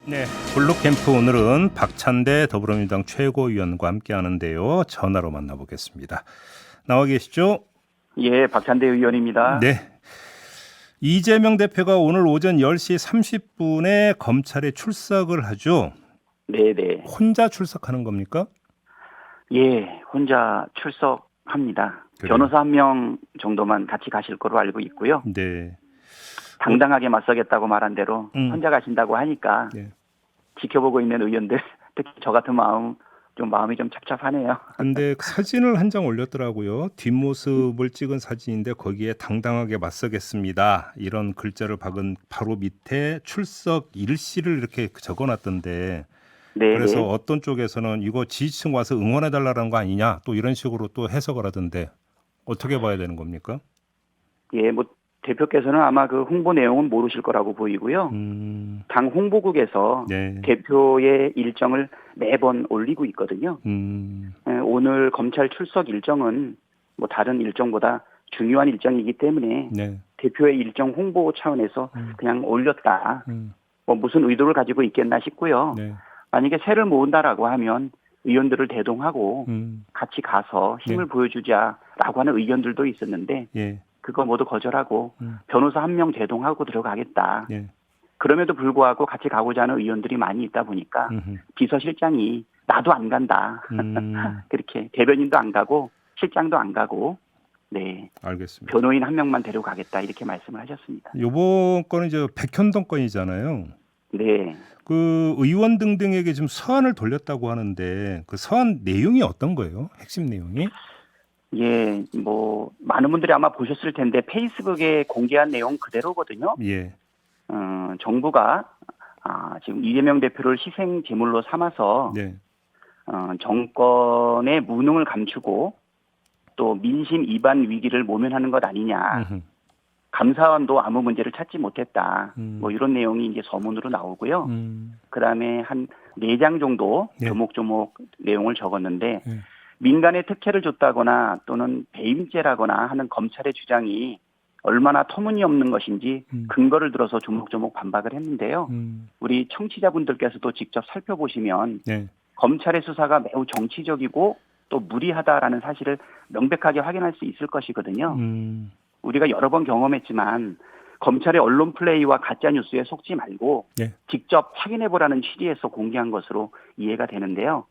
네, 블루캠프 오늘은 박찬대 더불어민주당 최고위원과 함께하는데요. 전화로 만나보겠습니다. 나와 계시죠? 예, 박찬대 의원입니다. 네. 이재명 대표가 오늘 오전 10시 30분에 검찰에 출석을 하죠. 네네. 혼자 출석하는 겁니까? 예, 혼자 출석합니다. 그래요? 변호사 한 명 정도만 같이 가실 거로 알고 있고요. 네. 당당하게 맞서겠다고 말한 대로 혼자 가신다고 하니까 네. 지켜보고 있는 의원들, 특히 저 같은 마음이 좀 착잡하네요. 근데 사진을 한 장 올렸더라고요. 뒷모습을 찍은 사진인데 거기에 당당하게 맞서겠습니다. 이런 글자를 박은 바로 밑에 출석 일시를 이렇게 적어놨던데 네네. 그래서 어떤 쪽에서는 이거 지지층 와서 응원해달라는 거 아니냐 또 이런 식으로 또 해석을 하던데 어떻게 봐야 되는 겁니까? 예, 대표께서는 아마 그 홍보 내용은 모르실 거라고 보이고요. 당 홍보국에서 네. 대표의 일정을 매번 올리고 있거든요. 예, 오늘 검찰 출석 일정은 다른 일정보다 중요한 일정이기 때문에 네. 대표의 일정 홍보 차원에서 그냥 올렸다. 무슨 의도를 가지고 있겠나 싶고요. 네. 만약에 새를 모은다라고 하면 의원들을 대동하고 같이 가서 힘을 네. 보여주자라고 하는 의견들도 있었는데 예. 그거 모두 거절하고 변호사 한 명 대동하고 들어가겠다. 예. 그럼에도 불구하고 같이 가고자 하는 의원들이 많이 있다 보니까 비서실장이 나도 안 간다. 그렇게 대변인도 안 가고 실장도 안 가고 네. 알겠습니다. 변호인 한 명만 데려가겠다 이렇게 말씀을 하셨습니다. 요번 건은 이제 백현동 건이잖아요. 네. 그 의원 등등에게 지금 서한을 돌렸다고 하는데 그 서한 내용이 어떤 거예요? 핵심 내용이? 예, 많은 분들이 아마 보셨을 텐데 페이스북에 공개한 내용 그대로거든요. 예. 정부가 지금 이재명 대표를 희생 제물로 삼아서 네. 정권의 무능을 감추고 또 민심 이반 위기를 모면하는 것 아니냐. 감사원도 아무 문제를 찾지 못했다. 이런 내용이 이제 서문으로 나오고요. 그다음에 한 4장 정도 네. 조목조목 내용을 적었는데 네. 민간에 특혜를 줬다거나 또는 배임죄라거나 하는 검찰의 주장이 얼마나 터무니없는 것인지 근거를 들어서 조목조목 반박을 했는데요. 우리 청취자분들께서도 직접 살펴보시면 네. 검찰의 수사가 매우 정치적이고 또 무리하다라는 사실을 명백하게 확인할 수 있을 것이거든요. 우리가 여러 번 경험했지만 검찰의 언론 플레이와 가짜 뉴스에 속지 말고 네. 직접 확인해보라는 취지에서 공개한 것으로 이해가 되는데요.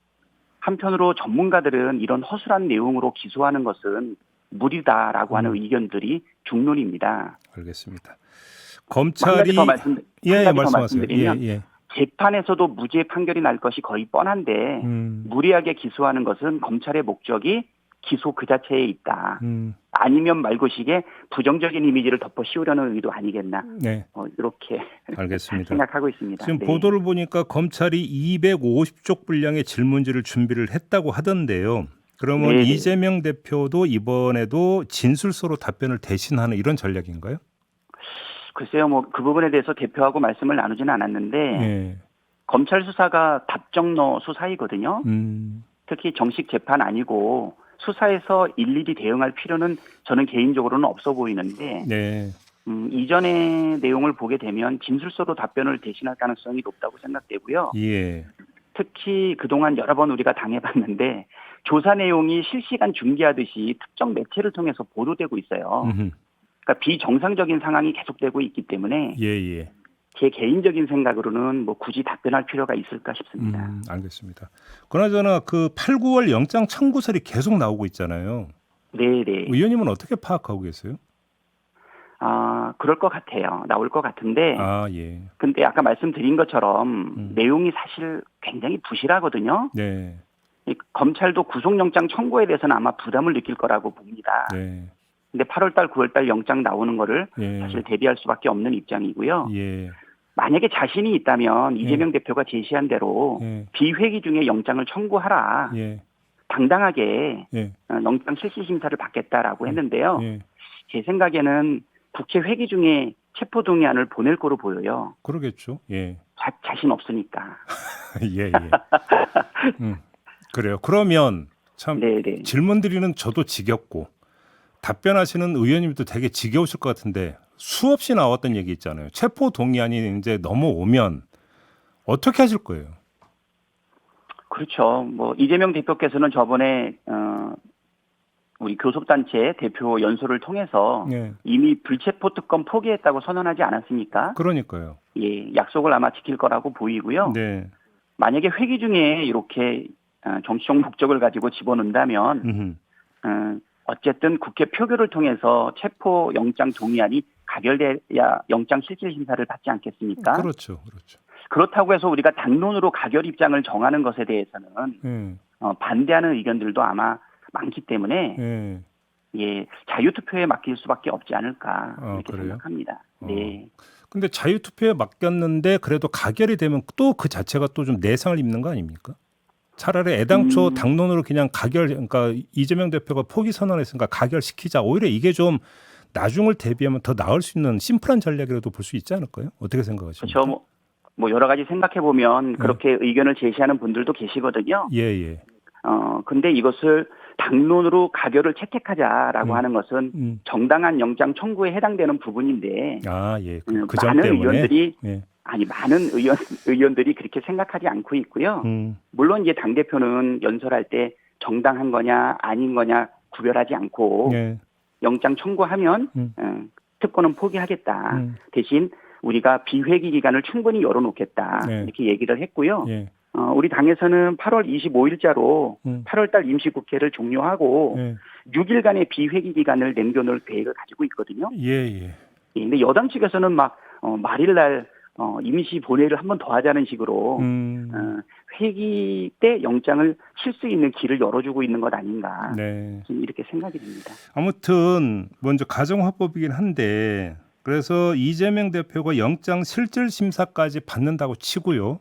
한편으로 전문가들은 이런 허술한 내용으로 기소하는 것은 무리다라고 하는 의견들이 중론입니다. 알겠습니다. 한 검찰이 가지 더 말씀하세요. 말씀드리면 예. 재판에서도 무죄 판결이 날 것이 거의 뻔한데 무리하게 기소하는 것은 검찰의 목적이 기소 그 자체에 있다. 아니면 말고식의 부정적인 이미지를 덮어 씌우려는 의도 아니겠나. 네. 이렇게 알겠습니다. 생각하고 있습니다. 지금 네. 보도를 보니까 검찰이 250쪽 분량의 질문지를 준비를 했다고 하던데요. 그러면 네네. 이재명 대표도 이번에도 진술서로 답변을 대신하는 이런 전략인가요? 글쎄요, 그 부분에 대해서 대표하고 말씀을 나누지는 않았는데 예. 검찰 수사가 답정너 수사이거든요. 특히 정식 재판 아니고 수사에서 일일이 대응할 필요는 저는 개인적으로는 없어 보이는데 네. 이전의 내용을 보게 되면 진술서로 답변을 대신할 가능성이 높다고 생각되고요. 예. 특히 그동안 여러 번 우리가 당해봤는데 조사 내용이 실시간 중계하듯이 특정 매체를 통해서 보도되고 있어요. 그러니까 비정상적인 상황이 계속되고 있기 때문에 예. 제 개인적인 생각으로는 굳이 답변할 필요가 있을까 싶습니다. 알겠습니다. 그나저나 그 8, 9월 영장 청구설이 계속 나오고 있잖아요. 네네. 의원님은 어떻게 파악하고 계세요? 그럴 것 같아요. 나올 것 같은데. 예. 근데 아까 말씀드린 것처럼 내용이 사실 굉장히 부실하거든요. 네. 검찰도 구속영장 청구에 대해서는 아마 부담을 느낄 거라고 봅니다. 네. 근데 8월달, 9월달 영장 나오는 거를 예. 사실 대비할 수밖에 없는 입장이고요. 예. 만약에 자신이 있다면 이재명 대표가 제시한 대로 비회기 중에 영장을 청구하라. 예. 당당하게 예. 영장 실시 심사를 받겠다라고 했는데요. 예. 제 생각에는 국회 회기 중에 체포동의안을 보낼 거로 보여요. 그러겠죠. 예. 자신 없으니까. 예. 그래요. 그러면 참 네네. 질문 드리는 저도 지겹고 답변하시는 의원님도 되게 지겨우실 것 같은데 수없이 나왔던 얘기 있잖아요. 체포 동의안이 이제 넘어오면 어떻게 하실 거예요? 그렇죠. 뭐 이재명 대표께서는 저번에 우리 교섭단체 대표 연설을 통해서 네. 이미 불체포 특검 포기했다고 선언하지 않았습니까? 그러니까요. 예, 약속을 아마 지킬 거라고 보이고요. 네. 만약에 회기 중에 이렇게 정치적 목적을 가지고 집어넣는다면 어쨌든 국회 표결을 통해서 체포 영장 동의안이 가결돼야 영장 실질 심사를 받지 않겠습니까? 그렇죠. 그렇죠. 그렇다고 해서 우리가 당론으로 가결 입장을 정하는 것에 대해서는 반대하는 의견들도 아마 많기 때문에 예, 자유투표에 맡길 수밖에 없지 않을까 이렇게 그래요? 생각합니다. 네. 근데 자유투표에 맡겼는데 그래도 가결이 되면 또 그 자체가 또 좀 내상을 입는 거 아닙니까? 차라리 애당초 당론으로 그냥 그러니까 이재명 대표가 포기 선언했으니까 가결시키자. 오히려 이게 좀 나중을 대비하면 더 나을 수 있는 심플한 전략이라도 볼 수 있지 않을까요? 어떻게 생각하십니까? 그렇죠. 뭐 여러 가지 생각해 보면 그렇게 의견을 제시하는 분들도 계시거든요. 예. 근데 이것을 당론으로 가결을 채택하자라고 하는 것은 정당한 영장 청구에 해당되는 부분인데 예. 그 점 많은 때문에 의원들이 많은 의원들이 그렇게 생각하지 않고 있고요. 물론 이제 당 대표는 연설할 때 정당한 거냐 아닌 거냐 구별하지 않고 영장 청구하면 특권은 포기하겠다. 대신 우리가 비회기 기간을 충분히 열어놓겠다. 이렇게 얘기를 했고요. 우리 당에서는 8월 25일자로 8월달 임시국회를 종료하고 6일간의 비회기 기간을 남겨놓을 계획을 가지고 있거든요. 근데 여당 측에서는 막 말일날 임시 본회의를 한 번 더 하자는 식으로 회기 때 영장을 칠 수 있는 길을 열어주고 있는 것 아닌가 이렇게 생각이 듭니다. 아무튼 먼저 가정화법이긴 한데 그래서 이재명 대표가 영장 실질 심사까지 받는다고 치고요.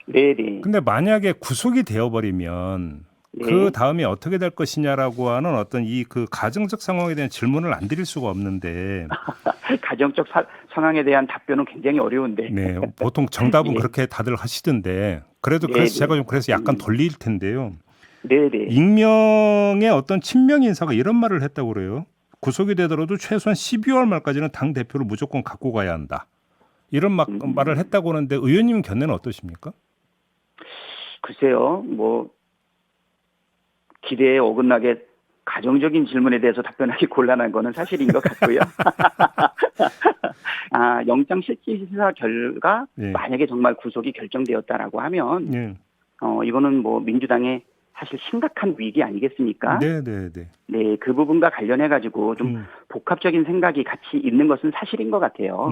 네네. 근데 만약에 구속이 되어버리면 그 다음에 어떻게 될 것이냐라고 하는 어떤 이 그 가정적 상황에 대한 질문을 안 드릴 수가 없는데 가정적 상황에 대한 답변은 굉장히 어려운데. 보통 정답은 그렇게 다들 하시던데 그래도 그래서 제가 좀 그래서 약간 돌릴 텐데요. 익명의 어떤 친명 인사가 이런 말을 했다고 그래요. 구속이 되더라도 최소한 12월 말까지는 당 대표를 무조건 갖고 가야 한다. 이런 말을 했다고 하는데 의원님 견해는 어떠십니까? 글쎄요, 뭐 기대에 어긋나게 가정적인 질문에 대해서 답변하기 곤란한 거는 사실인 것 같고요. 영장 실질심사 결과 만약에 정말 구속이 결정되었다라고 하면 이거는 뭐 민주당의 사실 심각한 위기 아니겠습니까? 네, 그 부분과 관련해 가지고 좀 복합적인 생각이 같이 있는 것은 사실인 것 같아요.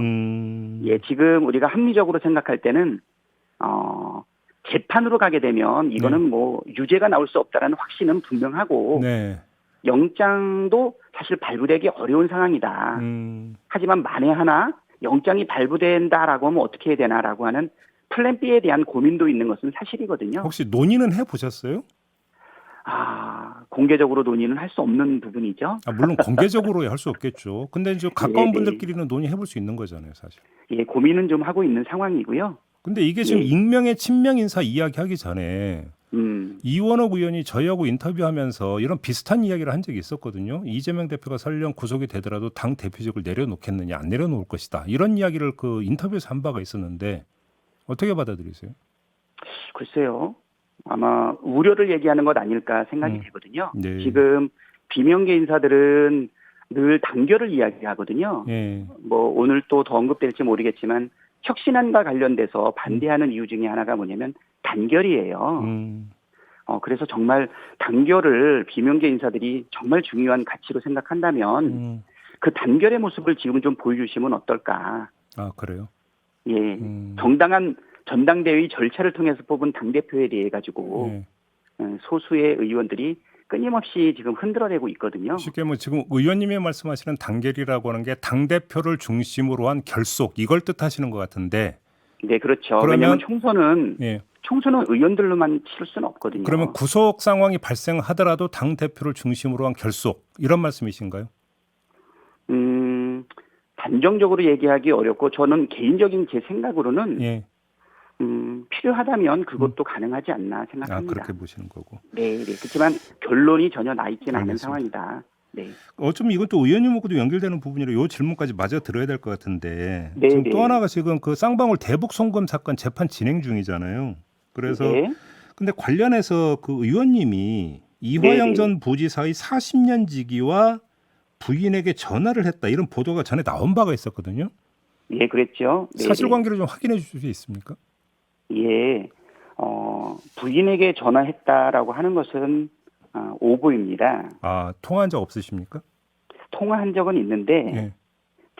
지금 우리가 합리적으로 생각할 때는 재판으로 가게 되면 이거는 뭐 유죄가 나올 수 없다라는 확신은 분명하고 영장도 사실 발부되기 어려운 상황이다. 하지만 만에 하나 영장이 발부된다라고 하면 어떻게 해야 되나라고 하는 플랜 B에 대한 고민도 있는 것은 사실이거든요. 혹시 논의는 해보셨어요? 공개적으로 논의는 할 수 없는 부분이죠. 물론 공개적으로 할 수 없겠죠. 근데 이제 가까운 분들끼리는 논의해볼 수 있는 거잖아요, 사실. 고민은 좀 하고 있는 상황이고요. 근데 이게 지금 익명의 친명 인사 이야기하기 전에 이원옥 의원이 저희하고 인터뷰하면서 이런 비슷한 이야기를 한 적이 있었거든요. 이재명 대표가 설령 구속이 되더라도 당 대표직을 내려놓겠느냐, 안 내려놓을 것이다. 이런 이야기를 그 인터뷰에서 한 바가 있었는데 어떻게 받아들이세요? 글쎄요. 아마 우려를 얘기하는 것 아닐까 생각이 되거든요. 지금 비명계 인사들은 늘 단결을 이야기하거든요. 뭐 오늘 또 더 언급될지 모르겠지만 혁신안과 관련돼서 반대하는 이유 중에 하나가 뭐냐면 단결이에요. 그래서 정말 단결을 비명계 인사들이 정말 중요한 가치로 생각한다면 그 단결의 모습을 지금 좀 보여주시면 어떨까. 그래요? 정당한 전당대회 절차를 통해서 뽑은 당대표에 대해 가지고 소수의 의원들이 끊임없이 지금 흔들어내고 있거든요. 쉽게 뭐 지금 의원님이 말씀하시는 단결이라고 하는 게 당대표를 중심으로 한 결속 이걸 뜻하시는 것 같은데. 네, 그렇죠. 왜냐하면 총선은 의원들로만 치를 수는 없거든요. 그러면 구속 상황이 발생하더라도 당대표를 중심으로 한 결속 이런 말씀이신가요? 단정적으로 얘기하기 어렵고 저는 개인적인 제 생각으로는 필요하다면 그것도 가능하지 않나 생각합니다. 그렇게 보시는 거고. 네. 그렇지만 결론이 전혀 나 있지는 않은 상황이다. 네. 좀 이건 또 의원님하고도 연결되는 부분이라 이 질문까지 마저 들어야 될 것 같은데 네, 지금 네. 또 하나가 지금 그 쌍방울 대북 송금 사건 재판 진행 중이잖아요. 그래서 네. 근데 관련해서 그 의원님이 네, 이화영 네. 전 부지사의 40년 지기와 부인에게 전화를 했다 이런 보도가 전에 나온 바가 있었거든요. 예, 그랬죠. 네, 사실관계를 좀 확인해 주실 수 있습니까? 예. 부인에게 전화했다라고 하는 것은 오보입니다. 통화한 적 없으십니까? 통화한 적은 있는데 예.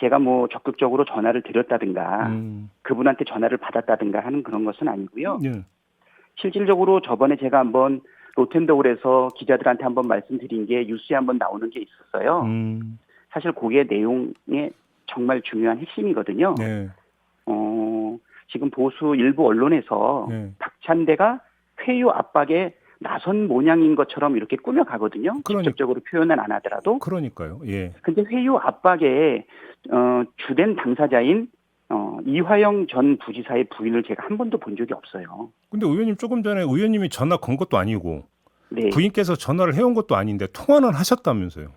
제가 뭐 적극적으로 전화를 드렸다든가 그분한테 전화를 받았다든가 하는 그런 것은 아니고요. 예. 실질적으로 저번에 제가 한번 로텐더홀에서 기자들한테 한번 말씀드린 게 뉴스에 한번 나오는 게 있었어요. 사실 그게 내용에 정말 중요한 핵심이거든요. 네. 지금 보수 일부 언론에서 네. 박찬대가 회유 압박에 나선 모양인 것처럼 이렇게 꾸며가거든요. 직접적으로 표현은 안 하더라도. 그러니까요. 예. 근데 회유 압박에 주된 당사자인 이화영 전 부지사의 부인을 제가 한 번도 본 적이 없어요. 근데 의원님 조금 전에 의원님이 전화 건 것도 아니고 네. 부인께서 전화를 해온 것도 아닌데 통화는 하셨다면서요.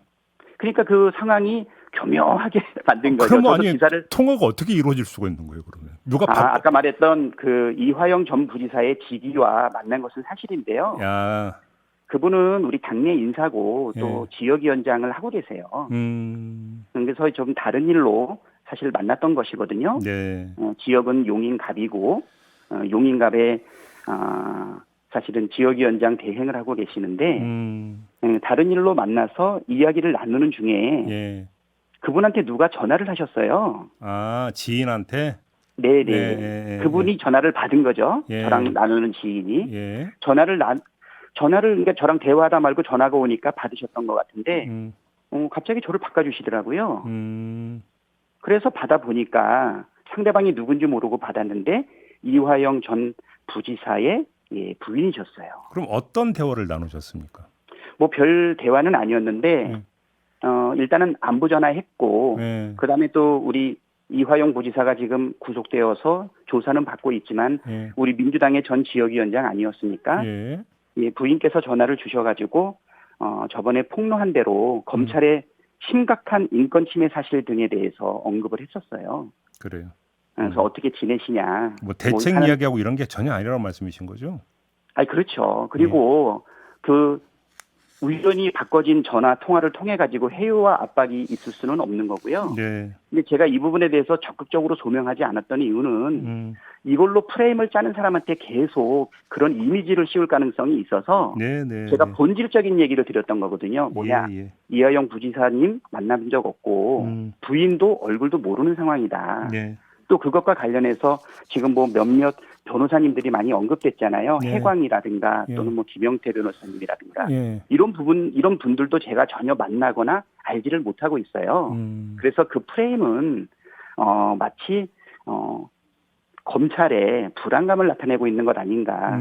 그러니까 그 상황이 교묘하게 만든 거죠. 그러면 저도 아니 기사를 통화가 어떻게 이루어질 수가 있는 거예요, 그러면? 누가 아까 말했던 그 이화영 전 부지사의 직위와 만난 것은 사실인데요. 야. 그분은 우리 당내 인사고 또 지역위원장을 하고 계세요. 그래서 좀 다른 일로 사실 만났던 것이거든요. 네. 지역은 용인갑이고 용인갑에 사실은 지역위원장 대행을 하고 계시는데 다른 일로 만나서 이야기를 나누는 중에 예. 그분한테 누가 전화를 하셨어요. 지인한테? 네네. 네. 그분이 전화를 받은 거죠. 예. 저랑 나누는 지인이. 예. 전화를 그러니까 저랑 대화하다 말고 전화가 오니까 받으셨던 것 같은데 갑자기 저를 바꿔주시더라고요. 그래서 받아보니까 상대방이 누군지 모르고 받았는데 이화영 전 부지사의 부인이셨어요. 그럼 어떤 대화를 나누셨습니까? 뭐 별 대화는 아니었는데 일단은 안부 전화했고 그다음에 또 우리 이화영 부지사가 지금 구속되어서 조사는 받고 있지만 우리 민주당의 전 지역위원장 아니었습니까? 부인께서 전화를 주셔가지고 저번에 폭로한 대로 검찰의 심각한 인권 침해 사실 등에 대해서 언급을 했었어요. 그래요. 그래서 어떻게 지내시냐. 뭐 대책 이야기하고 이런 게 전혀 아니라고 말씀이신 거죠? 그렇죠. 그리고 그 우연히 바꿔진 전화 통화를 통해 가지고 해유와 압박이 있을 수는 없는 거고요. 네. 근데 제가 이 부분에 대해서 적극적으로 소명하지 않았던 이유는 이걸로 프레임을 짜는 사람한테 계속 그런 이미지를 씌울 가능성이 있어서 제가 본질적인 얘기를 드렸던 거거든요. 뭐냐, 이화영 부지사님 만난 적 없고 부인도 얼굴도 모르는 상황이다. 또 그것과 관련해서 지금 뭐 몇몇 변호사님들이 많이 언급됐잖아요. 해광이라든가 또는 뭐 김영태 변호사님이라든가 이런 분들도 제가 전혀 만나거나 알지를 못하고 있어요. 그래서 그 프레임은 마치 검찰의 불안감을 나타내고 있는 것 아닌가.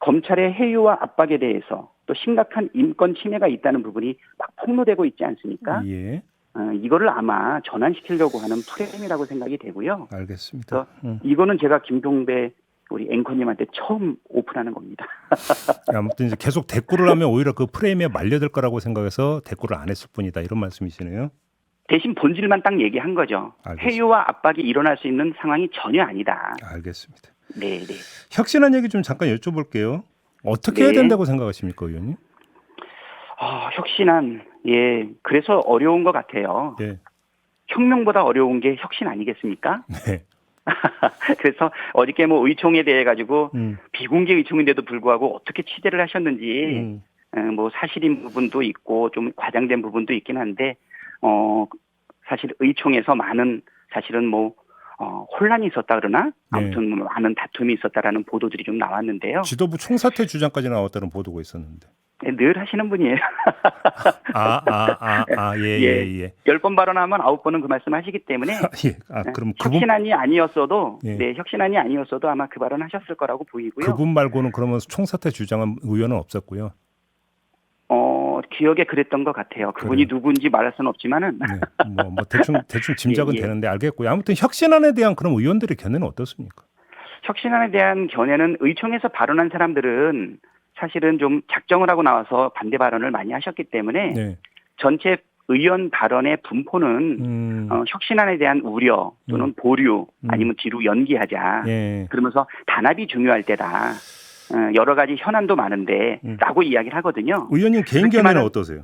검찰의 해유와 압박에 대해서 또 심각한 인권 침해가 있다는 부분이 막 폭로되고 있지 않습니까? 이거를 아마 전환시키려고 하는 프레임이라고 생각이 되고요. 알겠습니다. 이거는 제가 김종배 우리 앵커님한테 처음 오픈하는 겁니다. 아무튼 이제 계속 대꾸를 하면 오히려 그 프레임에 말려들 거라고 생각해서 대꾸를 안 했을 뿐이다 이런 말씀이시네요. 대신 본질만 딱 얘기한 거죠. 알겠습니다. 해유와 압박이 일어날 수 있는 상황이 전혀 아니다. 알겠습니다. 네. 혁신안 얘기 좀 잠깐 여쭤볼게요. 어떻게 해야 된다고 생각하십니까, 의원님? 혁신안, 그래서 어려운 것 같아요. 혁명보다 어려운 게 혁신 아니겠습니까? 네. 그래서 어저께 뭐 의총에 대해 가지고 비공개 의총인데도 불구하고 어떻게 취재를 하셨는지 뭐 사실인 부분도 있고 좀 과장된 부분도 있긴 한데 사실 의총에서 많은 사실은 뭐 혼란이 있었다 그러나 아무튼 많은 다툼이 있었다라는 보도들이 좀 나왔는데요. 지도부 총사퇴 주장까지 나왔다는 보도가 있었는데. 늘 하시는 분이에요. 예. 10번 발언하면 9번은 그 말씀 하시기 때문에. 그럼 혁신안이 아니었어도, 혁신안이 아니었어도 아마 그 발언 하셨을 거라고 보이고요. 그분 말고는 그러면 총사퇴 주장한 의원은 없었고요. 기억에 그랬던 것 같아요. 그분이 누군지 말할 수는 없지만은. 뭐 대충 짐작은 되는데 알겠고요. 아무튼 혁신안에 대한 그런 의원들의 견해는 어떻습니까? 혁신안에 대한 견해는 의총에서 발언한 사람들은 사실은 좀 작정을 하고 나와서 반대 발언을 많이 하셨기 때문에 전체 의원 발언의 분포는 혁신안에 대한 우려 또는 보류 아니면 뒤로 연기하자. 예. 그러면서 단합이 중요할 때다. 여러 가지 현안도 많은데 라고 이야기를 하거든요. 의원님 개인 견해는 어떠세요?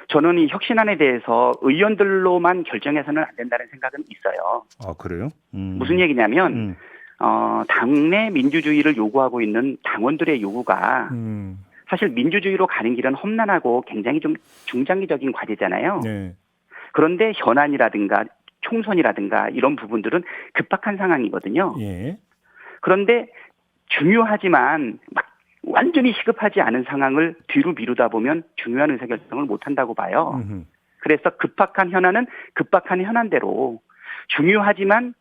저는 이 혁신안에 대해서 의원들로만 결정해서는 안 된다는 생각은 있어요. 아, 그래요? 무슨 얘기냐면 당내 민주주의를 요구하고 있는 당원들의 요구가 사실 민주주의로 가는 길은 험난하고 굉장히 좀 중장기적인 과제잖아요. 네. 그런데 현안이라든가 총선이라든가 이런 부분들은 급박한 상황이거든요. 예. 그런데 중요하지만 막 완전히 시급하지 않은 상황을 뒤로 미루다 보면 중요한 의사결정을 못한다고 봐요. 그래서 급박한 현안은 급박한 현안대로 중요하지만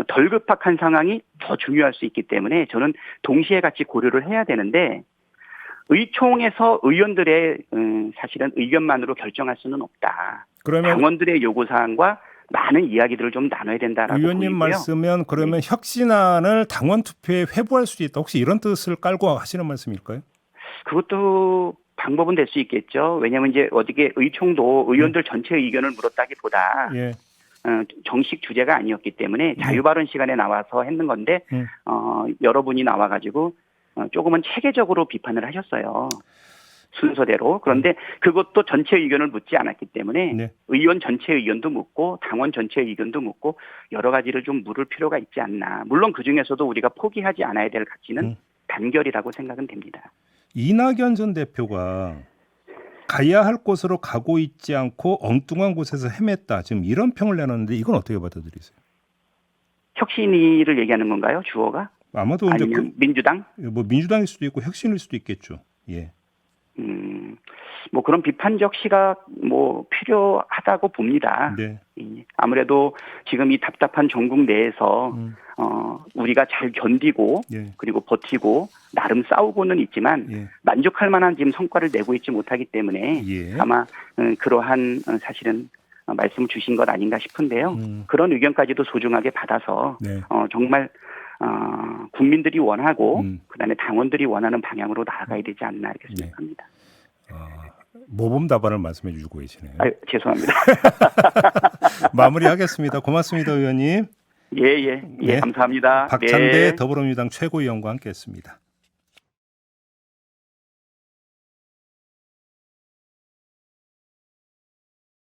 덜 급박한 상황이 더 중요할 수 있기 때문에 저는 동시에 같이 고려를 해야 되는데 의총에서 의원들의 사실은 의견만으로 결정할 수는 없다. 그러면 당원들의 요구사항과 많은 이야기들을 좀 나눠야 된다라고 의원님 보이고요. 말씀은 그러면 네. 혁신안을 당원 투표에 회부할 수 있다. 혹시 이런 뜻을 깔고 하시는 말씀일까요? 그것도 방법은 될 수 있겠죠. 왜냐하면 이제 어저께 의총도 의원들 전체 의견을 물었다기보다 예. 정식 주제가 아니었기 때문에 자유발언 시간에 나와서 했는 건데 여러분이 나와가지고 조금은 체계적으로 비판을 하셨어요. 순서대로. 그런데 그것도 전체 의견을 묻지 않았기 때문에 네. 의원 전체 의견도 묻고 당원 전체 의견도 묻고 여러 가지를 좀 물을 필요가 있지 않나. 물론 그중에서도 우리가 포기하지 않아야 될 가치는 단결이라고 생각은 됩니다. 이낙연 전 대표가 가야 할 곳으로 가고 있지 않고 엉뚱한 곳에서 헤맸다. 지금 이런 평을 내놨는데 이건 어떻게 받아들이세요? 혁신위를 얘기하는 건가요? 주어가? 아마도 이제 아니면 민주당? 뭐 민주당일 수도 있고 혁신일 수도 있겠죠. 예. 뭐 그런 비판적 시각 뭐 필요하다고 봅니다. 네. 아무래도 지금 이 답답한 전국 내에서 우리가 잘 견디고 예. 그리고 버티고 나름 싸우고는 있지만 예. 만족할 만한 지금 성과를 내고 있지 못하기 때문에 예. 아마 그러한 사실은 말씀을 주신 것 아닌가 싶은데요. 그런 의견까지도 소중하게 받아서 네. 정말 국민들이 원하고 그다음에 당원들이 원하는 방향으로 나아가야 되지 않나 이렇게 생각합니다. 모범 답안을 말씀해 주고 계시네요. 죄송합니다. 마무리하겠습니다. 고맙습니다, 의원님. 예, 네. 감사합니다. 박찬대 네. 더불어민주당 최고위원과 함께했습니다.